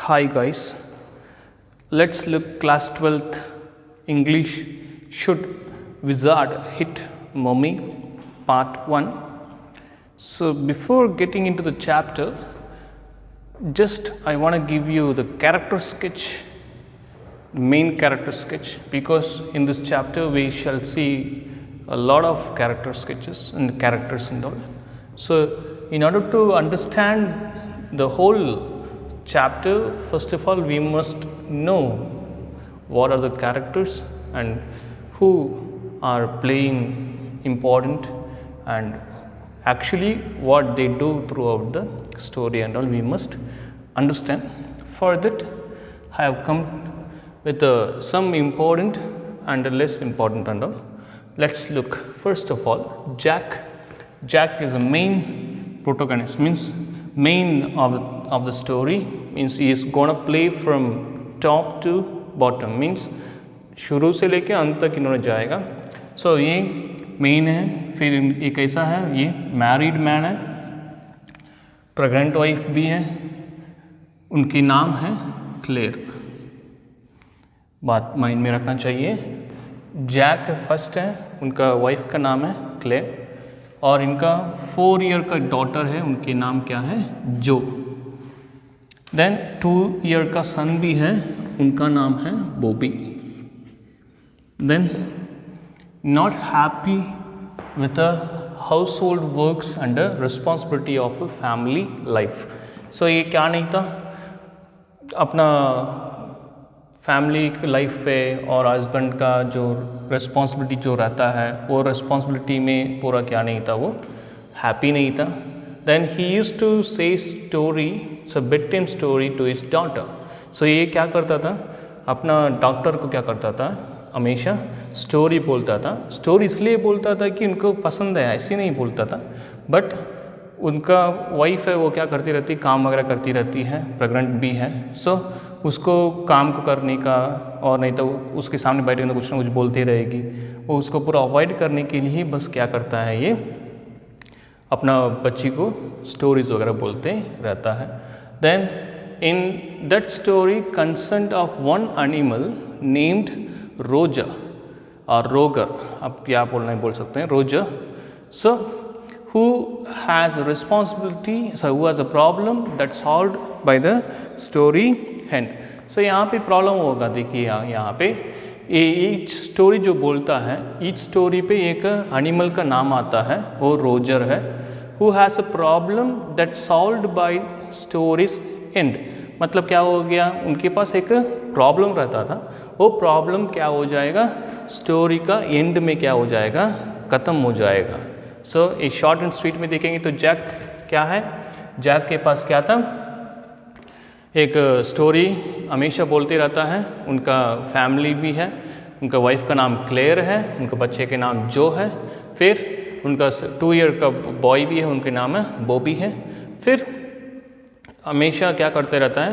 Hi guys, let's look class 12th English Should Wizard Hit Mommy part 1. So before getting into the chapter, just I want to give you the character sketch, the main character sketch, because in this chapter we shall see a lot of character sketches and characters and all. So in order to understand the whole chapter, first of all we must know what are the characters and who are playing important and actually what they do throughout the story and all we must understand. For that I have come with some important and less important and all. Let's look first of all Jack. Jack is the main protagonist, means main of the story, means he is gonna play from top to bottom, means शुरू से लेके अंत तक इन्होंने जाएगा. सो ये main है. फिर ये कैसा है, ये मैरिड मैन है, प्रेग्नेंट वाइफ भी है, उनकी नाम है क्लेयर. बात माइंड में रखना चाहिए. जैक फर्स्ट है, उनका वाइफ का नाम है क्लेयर और इनका 4 ईयर का डॉटर है, उनके नाम क्या है, जो. देन 2 ईयर का सन भी है, उनका नाम है Bobby. Then not happy with the household works and responsibility of family life. So ये क्या नहीं था, अपना फैमिली लाइफ पे और हस्बैंड का जो रिस्पॉन्सिबिलिटी जो रहता है वो रिस्पॉन्सिबिलिटी में पूरा क्या नहीं था, वो हैप्पी नहीं था. Then he used to say story, so bed time story to his daughter. So ये क्या करता था, अपना डॉक्टर को क्या करता था, हमेशा स्टोरी बोलता था. स्टोरी इसलिए बोलता था कि उनको पसंद है, ऐसे नहीं बोलता था. बट उनका वाइफ है वो क्या करती रहती, काम वगैरह करती रहती है, प्रेग्नेंट भी है. सो उसको काम को करने का और नहीं तो उसके सामने बैठे तो कुछ ना कुछ बोलती रहेगी, वो उसको पूरा अवॉइड करने के लिए बस क्या करता है, ये अपना बच्ची को स्टोरीज वगैरह बोलते रहता है. Then in that story concern of one animal named Roger और रोगर, अब क्या बोलना है बोल सकते हैं, Roger. So who has a responsibility, so who has a problem that solved by the story end. So यहाँ पे प्रॉब्लम होगा, देखिए यहाँ पे ईच स्टोरी जो बोलता है, ईच स्टोरी पे एक एनिमल का नाम आता है, वो रोजर है. who has a problem that solved by stories end, मतलब क्या हो गया, उनके पास एक प्रॉब्लम रहता था, वो प्रॉब्लम क्या हो जाएगा, स्टोरी का एंड में क्या हो जाएगा, ख़त्म हो जाएगा. सो एक शॉर्ट एंड स्वीट में देखेंगे तो जैक क्या है, जैक के पास क्या था, एक स्टोरी हमेशा बोलते रहता है. उनका फैमिली भी है, उनका वाइफ का नाम क्लेयर है, उनके बच्चे के नाम जो है, फिर उनका 2 ईयर का बॉय भी है, उनके नाम है बॉबी है. फिर हमेशा क्या करते रहता है,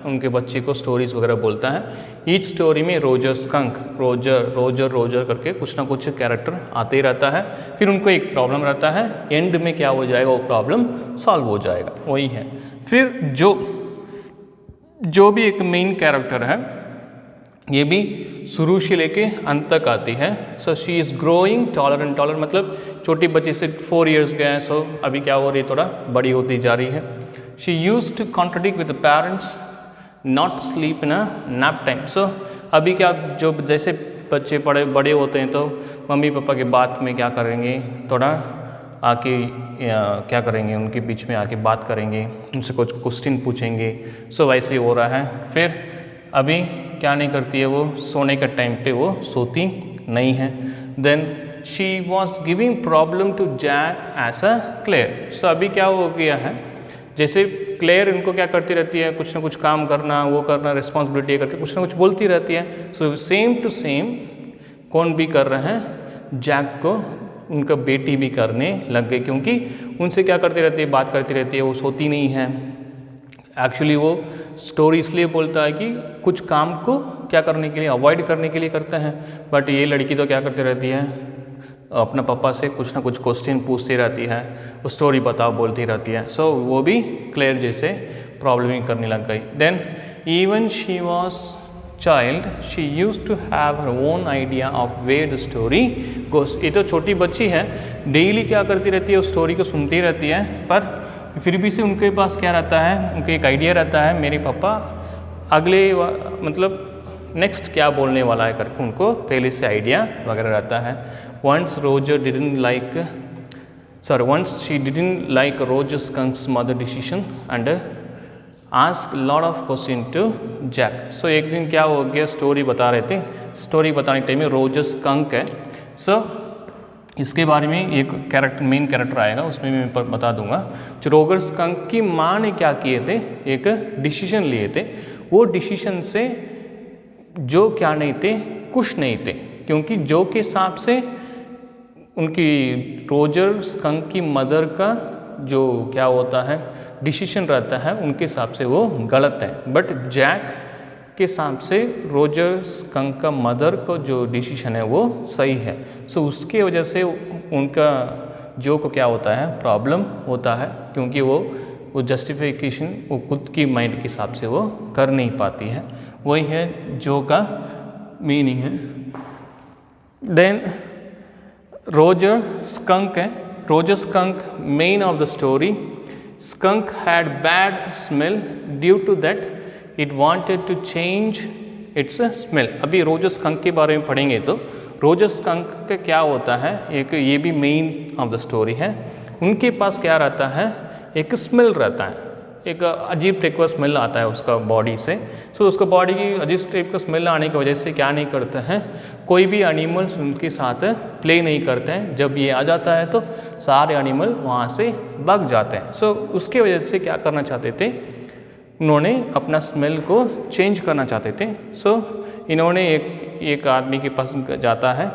उनके बच्चे को स्टोरीज वगैरह बोलता है. ईच स्टोरी में Roger skunk, Roger Roger Roger करके कुछ ना कुछ कैरेक्टर आते ही रहता है. फिर उनको एक प्रॉब्लम रहता है, एंड में क्या हो जाएगा, वो प्रॉब्लम सॉल्व हो जाएगा, वही है. फिर जो भी एक मेन कैरेक्टर है, ये भी शुरू से लेके अंत तक आती है. So she is growing taller and taller, मतलब छोटी बच्ची से 4 ईयर्स गए हैं, सो अभी क्या हो रही है, थोड़ा बड़ी होती जा रही है. She used to contradict with the parents not sleep in a nap time. So अभी क्या, जो जैसे बच्चे बड़े होते हैं तो मम्मी पापा के बात में क्या करेंगे, थोड़ा आके क्या करेंगे, उनके बीच में आके बात करेंगे, उनसे कुछ क्वेश्चन पूछेंगे. सो वैसे ही हो रहा है. फिर अभी क्या नहीं करती है, वो सोने का टाइम पे वो सोती नहीं है. Then she was giving problem to Jack as a Claire. So अभी क्या हो गया है, जैसे क्लेयर इनको क्या करती रहती है, कुछ ना कुछ काम करना, वो करना, रिस्पॉन्सिबिलिटी करके कुछ ना कुछ बोलती रहती है. सो सेम टू सेम कौन भी कर रहे हैं, जैक को उनका बेटी भी करने लग गई, क्योंकि उनसे क्या करती रहती है, बात करती रहती है, वो सोती नहीं है. एक्चुअली वो स्टोरी इसलिए बोलता है कि कुछ काम को क्या करने के लिए, अवॉइड करने के लिए करते हैं. बट ये लड़की तो क्या करती रहती है, अपना पापा से कुछ ना कुछ क्वेश्चन पूछती रहती है, वो स्टोरी बताओ बोलती रहती है। सो वो भी क्लेयर जैसे प्रॉब्लम ही करने लग गई। Then even she was child she used to have her own idea of where the story goes। ये तो छोटी बच्ची है, डेली क्या करती रहती है, उस स्टोरी को सुनती रहती है, पर फिर भी से उनके पास क्या रहता है, उनके एक आइडिया रहता है मेरे पापा अगले मतलब नेक्स्ट क्या बोलने वाला है करके उनको पहले से आइडिया वगैरह रहता है। once she didn't like Roger Skunk's mother decision and ask lot of question to Jack। सो एक दिन क्या हो गया, स्टोरी बता रहे थे, स्टोरी बताने के टाइम में रोजर स्कंक है। सो इसके बारे में एक कैरेक्टर मेन कैरेक्टर आएगा, उसमें मैं बता दूंगा। जो रोजर स्कंक की माँ ने क्या किए थे, एक डिसीजन लिए थे, वो डिसीजन से जो क्या नहीं थे, कुछ नहीं थे, क्योंकि जो के हिसाब से उनकी रोजर स्कंक की मदर का जो क्या होता है डिसीजन रहता है, उनके हिसाब से वो गलत है। बट जैक के हिसाब से रोजर स्कंक का मदर को जो डिसीजन है वो सही है। सो उसके वजह से उनका जो को क्या होता है, प्रॉब्लम होता है, क्योंकि वो जस्टिफिकेशन वो खुद की माइंड के हिसाब से वो कर नहीं पाती है। वही है जो का मीनिंग है। देन रोजर स्कंक है, Roger skunk main of the story. Skunk had bad smell due to that it wanted to change its smell। अभी रोजर स्कंक के बारे में पढ़ेंगे तो रोजर स्कंक का क्या होता है, एक ये भी मेन ऑफ द स्टोरी है। उनके पास क्या रहता है, एक स्मेल रहता है, एक अजीब टाइप का स्मेल आता है उसका बॉडी से। सो उसका बॉडी की अजीब टाइप का स्मेल आने की वजह से क्या नहीं करते हैं, कोई भी एनिमल्स उनके साथ प्ले नहीं करते हैं। जब ये आ जाता है तो सारे एनिमल वहाँ से भाग जाते हैं। सो उसके वजह से क्या करना चाहते थे, उन्होंने अपना स्मेल को चेंज करना चाहते थे। सो इन्होंने एक आदमी के पास जाता है,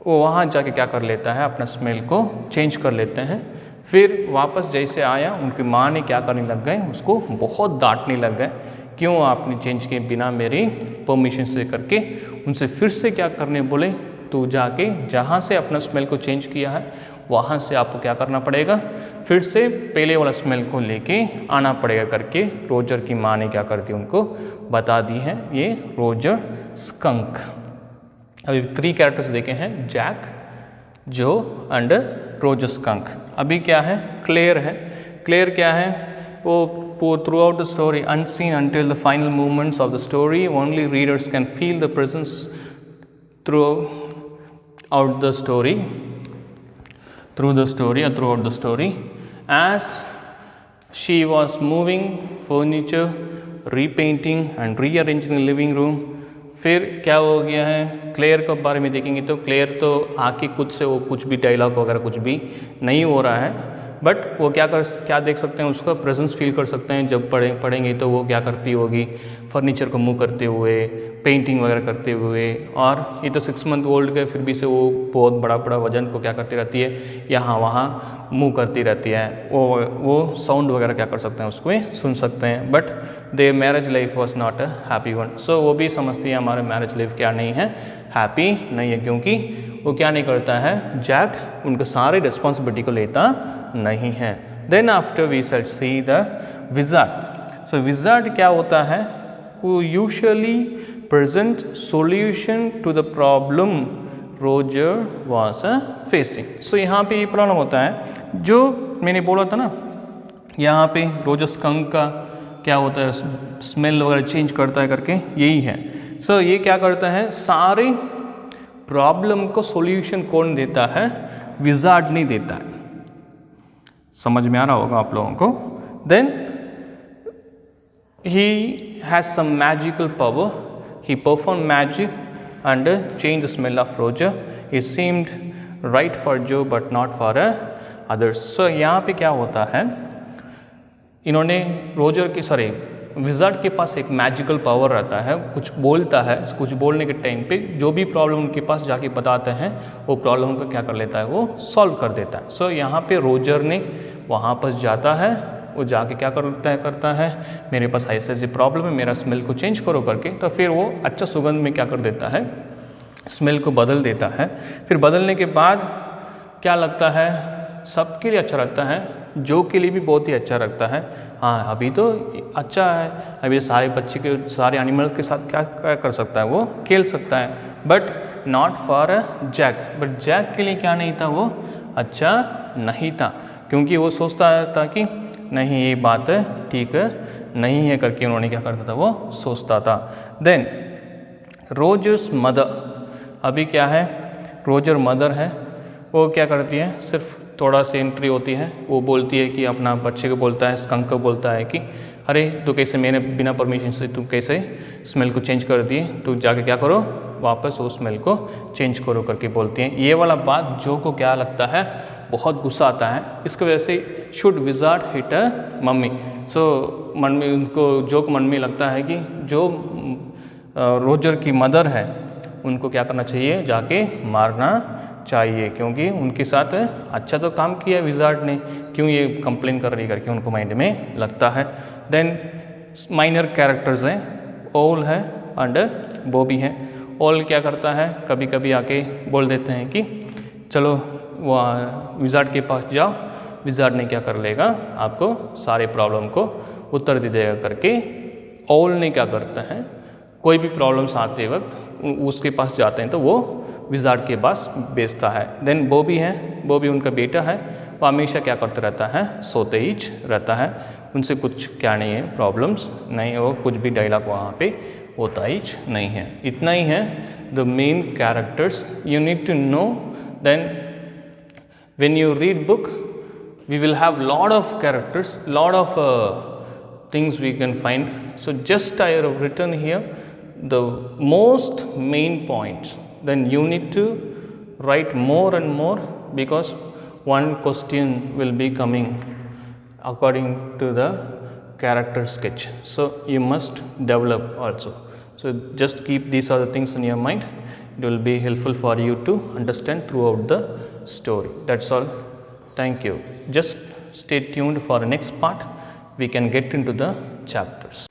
वो वहाँ जाके क्या कर लेता है, अपना स्मेल को चेंज कर लेते हैं। फिर वापस जैसे आया, उनकी माँ ने क्या करने लग गए, उसको बहुत डांटने लग गए, क्यों आपने चेंज किए बिना मेरी परमिशन से करके। उनसे फिर से क्या करने बोले, तो जाके जहाँ से अपना स्मेल को चेंज किया है वहाँ से आपको क्या करना पड़ेगा, फिर से पहले वाला स्मेल को लेके आना पड़ेगा करके रोजर की माँ ने क्या कर दी, उनको बता दी है। ये रोजर स्कंक। अभी 3 कैरेक्टर्स देखे हैं, जैक, जो एंड रोजर स्कंक। अभी क्या है, क्लेयर है। क्लेयर क्या है, वो through out the story unseen until the final movements of the story only readers can feel the presence through out the story through the story or throughout the story as she was moving furniture, repainting and rearranging the living room। फिर क्या हो गया है, clear के बारे में देखेंगे तो क्लेयर तो आके खुद से वो कुछ भी डायलॉग वगैरह कुछ भी नहीं हो रहा है, बट वो क्या देख सकते हैं, उसका प्रेजेंस फील कर सकते हैं। जब पढ़ेंगे तो वो क्या करती होगी, फर्नीचर को मूव करते हुए, पेंटिंग वगैरह करते हुए। और ये तो 6 मंथ ओल्ड है, फिर भी से वो बहुत बड़ा वजन को क्या करती रहती है, यहाँ वहाँ मूव करती रहती है। वो साउंड वगैरह क्या कर सकते हैं, उसको सुन सकते हैं। But their marriage life was not a happy one. So वो भी समझती है हमारा मैरिज लाइफ क्या नहीं है, हैप्पी नहीं है, क्योंकि वो क्या नहीं करता है, जैक उनके सारे रिस्पॉन्सिबिलिटी को लेता नहीं है। Then after we shall see the wizard. So wizard क्या होता है, वो usually present solution to the problem Roger was facing. So यहाँ पे ये प्रॉब्लम होता है जो मैंने बोला था ना, यहाँ पे रोजर स्कंक का क्या होता है, स्मेल वगैरह चेंज करता है करके, यही है। सो ये क्या करता है, सारे प्रॉब्लम को सॉल्यूशन कौन देता है, विजार्ड नहीं देता है। समझ में आ रहा होगा आप लोगों को। Then he has some magical power, he performed magic and changed the smell of Roger। It seemed right for Joe but not for others। So यहाँ पे क्या होता है, इन्होंने विजार्ड के पास एक मैजिकल पावर रहता है, कुछ बोलता है, कुछ बोलने के टाइम पे जो भी प्रॉब्लम उनके पास जाके बताते हैं, वो प्रॉब्लम को क्या कर लेता है, वो सॉल्व कर देता है। सो यहाँ पे रोजर ने वहाँ पर जाता है, वो जाके क्या करता है, मेरे पास ऐसी प्रॉब्लम है, मेरा स्मेल को चेंज करो करके। तो फिर वो अच्छा सुगंध में क्या कर देता है, स्मेल को बदल देता है। फिर बदलने के बाद क्या लगता है, सबके लिए अच्छा लगता है, जोक के लिए भी बहुत ही अच्छा लगता है। हाँ अभी तो अच्छा है, अभी सारे बच्चे के सारे एनिमल के साथ क्या क्या कर सकता है, वो खेल सकता है, but not for a Jack. But Jack के लिए क्या नहीं था, वो अच्छा नहीं था, क्योंकि वो सोचता था कि नहीं ये बात ठीक नहीं है करके उन्होंने क्या करता था, वो सोचता था। देन रोजर्स मदर, अभी क्या है, रोजर मदर है, वो क्या करती है, सिर्फ थोड़ा सी एंट्री होती है, वो बोलती है कि अपना बच्चे को बोलता है, स्कंक को बोलता है कि अरे तू कैसे मेरे बिना परमिशन से तू कैसे स्मेल को चेंज कर दिए, तू जाके क्या करो वापस वो स्मेल को चेंज करो करके बोलती हैं। ये वाला बात जो को क्या लगता है, बहुत गुस्सा आता है, इसकी वजह से should wizard hit a mummy. So मन में उनको जोक मन में लगता है कि जो रोजर की मदर है उनको क्या करना चाहिए, जाके मारना चाहिए, क्योंकि उनके साथ अच्छा तो काम किया विजार्ड ने, क्यों ये कंप्लेन कर रही करके उनको माइंड में लगता है। देन माइनर कैरेक्टर्स हैं, ओल है एंड बॉबी है। ओल क्या करता है, कभी कभी आके बोल देते हैं कि चलो वो विजार्ड के पास जाओ, विजार्ड ने क्या कर लेगा, आपको सारे प्रॉब्लम को उत्तर दे देगा करके। ओल ने क्या करता है, कोई भी प्रॉब्लम्स आते वक्त उसके पास जाते हैं तो वो विजार्ड के पास बेचता है। देन बॉबी है, बॉबी उनका बेटा है, वो हमेशा क्या करता रहता है, सोते ही रहता है, उनसे कुछ क्या नहीं है, प्रॉब्लम्स नहीं, वो कुछ भी डायलॉग वहाँ पे होता ही नहीं है। इतना ही है the main characters you need to know. Then when you read book we will have lot of characters, lot of things we can find. So just I have written here the most main points, then you need to write more and more, because one question will be coming according to the character sketch, so you must develop also. So just keep these are the things in your mind, it will be helpful for you to understand throughout the story. That's all. Thank you. Just stay tuned for the next part, we can get into the chapters.